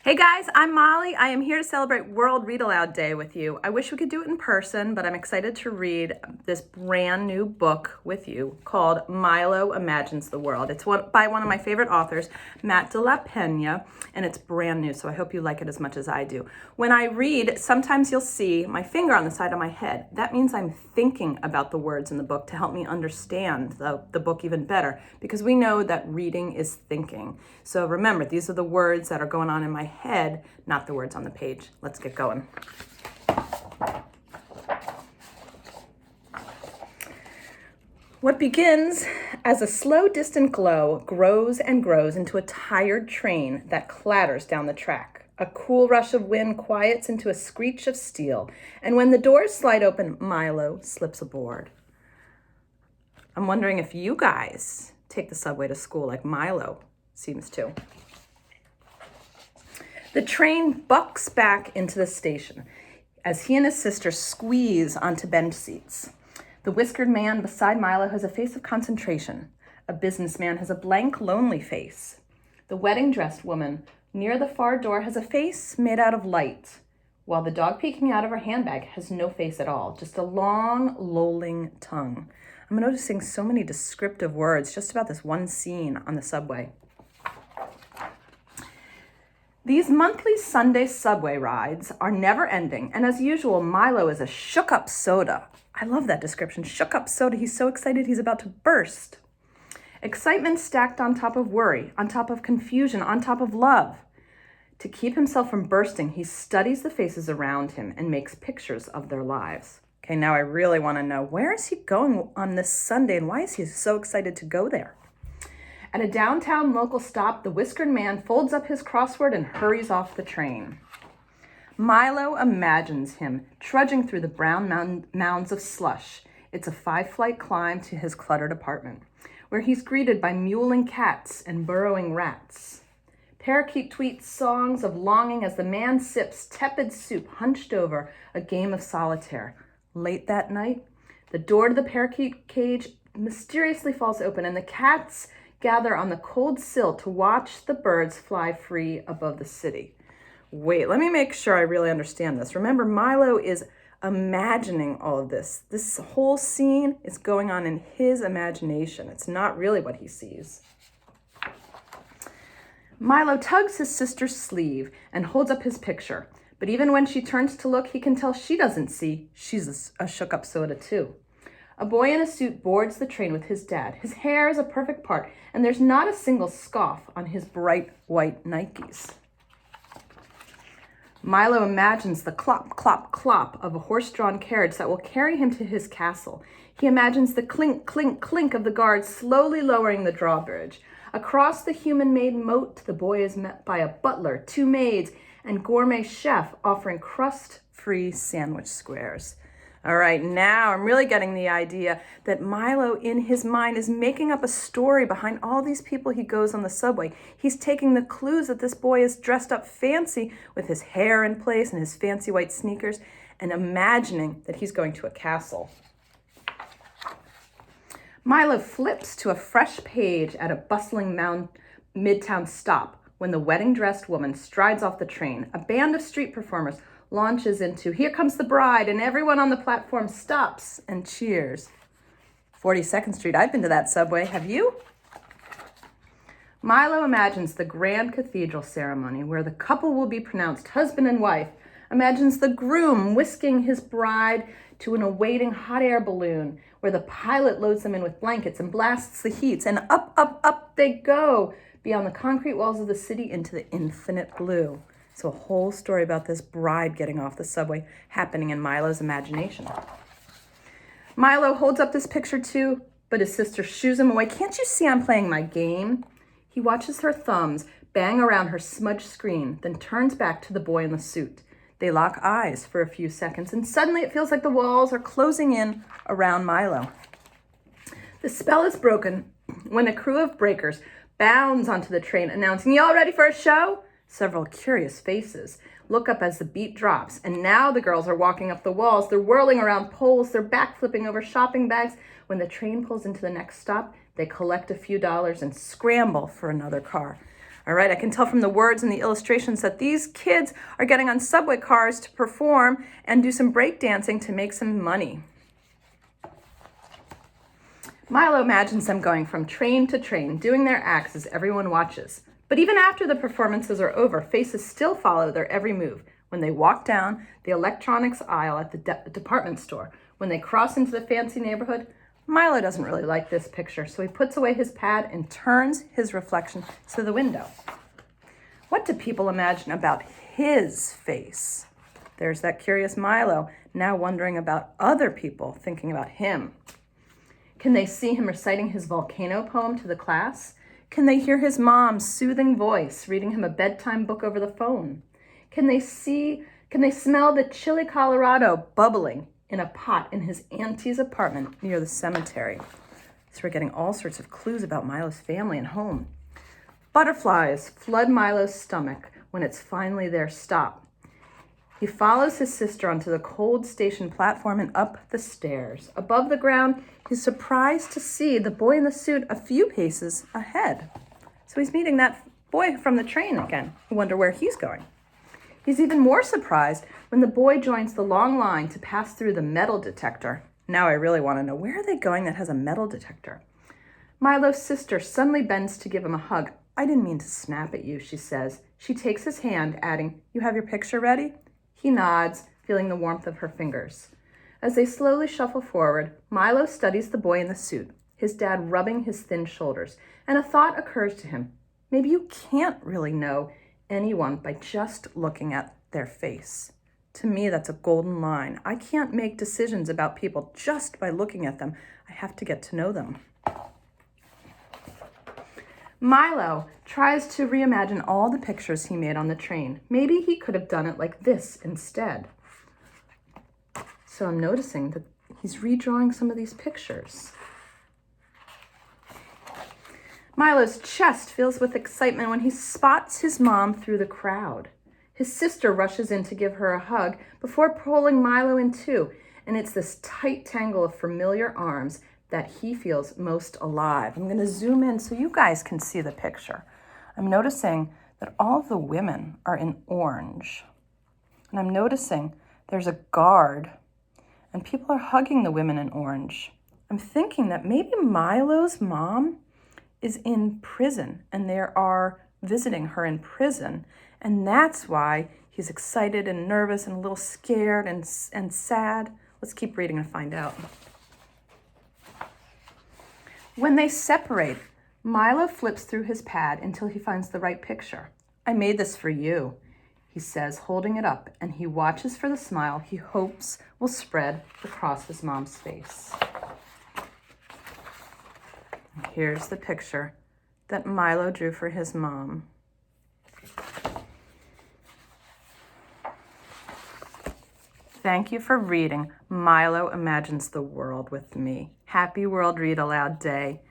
Hey guys, I'm Molly. I am here to celebrate World Read Aloud Day with you. I wish we could do it in person, but I'm excited to read this brand new book with you called Milo Imagines the World. It's by one of my favorite authors, Matt de la Peña, and it's brand new, so I hope you like it as much as I do. When I read, sometimes you'll see my finger on the side of my head. That means I'm thinking about the words in the book to help me understand the book even better, because we know that reading is thinking. So remember, these are the words that are going on in my head, not the words on the page. Let's get going. What begins as a slow, distant glow grows and grows into a tired train that clatters down the track. A cool rush of wind quiets into a screech of steel, and when the doors slide open, Milo slips aboard. I'm wondering if you guys take the subway to school like Milo seems to. The train bucks back into the station as he and his sister squeeze onto bench seats. The whiskered man beside Milo has a face of concentration. A businessman has a blank, lonely face. The wedding-dressed woman near the far door has a face made out of light, while the dog peeking out of her handbag has no face at all, just a long, lolling tongue. I'm noticing so many descriptive words just about this one scene on the subway. These monthly Sunday subway rides are never ending, and as usual, Milo is a shook-up soda. I love that description, shook-up soda. He's so excited he's about to burst. Excitement stacked on top of worry, on top of confusion, on top of love. To keep himself from bursting, he studies the faces around him and makes pictures of their lives. Okay, now I really want to know, where is he going on this Sunday, and why is he so excited to go there? At a downtown local stop, the whiskered man folds up his crossword and hurries off the train. Milo imagines him trudging through the brown mounds of slush. It's a 5-flight climb to his cluttered apartment, where he's greeted by mewling cats and burrowing rats. Parakeet tweets songs of longing as the man sips tepid soup hunched over a game of solitaire. Late that night, the door to the parakeet cage mysteriously falls open, and the cats gather on the cold sill to watch the birds fly free above the city. Wait, let me make sure I really understand this. Remember, Milo is imagining all of this. This whole scene is going on in his imagination. It's not really what he sees. Milo tugs his sister's sleeve and holds up his picture. But even when she turns to look, he can tell she doesn't see she's a shook-up soda too. A boy in a suit boards the train with his dad. His hair is a perfect part, and there's not a single scoff on his bright white Nikes. Milo imagines the clop, clop, clop of a horse-drawn carriage that will carry him to his castle. He imagines the clink, clink, clink of the guards slowly lowering the drawbridge. Across the human-made moat, the boy is met by a butler, 2 maids, and gourmet chef offering crust-free sandwich squares. All right, now I'm really getting the idea that Milo, in his mind, is making up a story behind all these people he goes on the subway. He's taking the clues that this boy is dressed up fancy with his hair in place and his fancy white sneakers, and imagining that he's going to a castle. Milo flips to a fresh page at a bustling midtown stop when the wedding-dressed woman strides off the train. A band of street performers launches into "Here Comes the Bride," and everyone on the platform stops and cheers. 42nd Street, I've been to that subway. Have you? Milo imagines the grand cathedral ceremony where the couple will be pronounced husband and wife, imagines the groom whisking his bride to an awaiting hot air balloon where the pilot loads them in with blankets and blasts the heats, and up, up, up they go beyond the concrete walls of the city into the infinite blue. So a whole story about this bride getting off the subway happening in Milo's imagination. Milo holds up this picture too, but his sister shoos him away. "Can't you see I'm playing my game?" He watches her thumbs bang around her smudged screen, then turns back to the boy in the suit. They lock eyes for a few seconds, and suddenly it feels like the walls are closing in around Milo. The spell is broken when a crew of breakers bounds onto the train, announcing, "Y'all ready for a show?" Several curious faces look up as the beat drops, and now the girls are walking up the walls. They're whirling around poles. They're backflipping over shopping bags. When the train pulls into the next stop, they collect a few dollars and scramble for another car. All right, I can tell from the words and the illustrations that these kids are getting on subway cars to perform and do some break dancing to make some money. Milo imagines them going from train to train, doing their acts as everyone watches. But even after the performances are over, faces still follow their every move. When they walk down the electronics aisle at the department store, when they cross into the fancy neighborhood, Milo doesn't really like this picture, so he puts away his pad and turns his reflection to the window. What do people imagine about his face? There's that curious Milo, now wondering about other people thinking about him. Can they see him reciting his volcano poem to the class? Can they hear his mom's soothing voice reading him a bedtime book over the phone? Can they smell the chili Colorado bubbling in a pot in his auntie's apartment near the cemetery? So we're getting all sorts of clues about Milo's family and home. Butterflies flood Milo's stomach when it's finally their stop. He follows his sister onto the cold station platform and up the stairs. Above the ground, he's surprised to see the boy in the suit a few paces ahead. So he's meeting that boy from the train again. I wonder where he's going. He's even more surprised when the boy joins the long line to pass through the metal detector. Now I really want to know, where are they going that has a metal detector? Milo's sister suddenly bends to give him a hug. I didn't mean to snap at you, she says. She takes his hand, adding, you have your picture ready? He nods, feeling the warmth of her fingers. As they slowly shuffle forward, Milo studies the boy in the suit, his dad rubbing his thin shoulders, and a thought occurs to him. Maybe you can't really know anyone by just looking at their face. To me, that's a golden line. I can't make decisions about people just by looking at them. I have to get to know them. Milo tries to reimagine all the pictures he made on the train. Maybe he could have done it like this instead. So I'm noticing that he's redrawing some of these pictures. Milo's chest fills with excitement when he spots his mom through the crowd. His sister rushes in to give her a hug before pulling Milo in too, and it's this tight tangle of familiar arms that he feels most alive. I'm going to zoom in so you guys can see the picture. I'm noticing that all of the women are in orange. And I'm noticing there's a guard and people are hugging the women in orange. I'm thinking that maybe Milo's mom is in prison and they are visiting her in prison. And that's why he's excited and nervous and a little scared and sad. Let's keep reading and find out. When they separate, Milo flips through his pad until he finds the right picture. I made this for you, he says, holding it up, and he watches for the smile he hopes will spread across his mom's face. And here's the picture that Milo drew for his mom. Thank you for reading Milo Imagines the World with me. Happy World Read Aloud Day.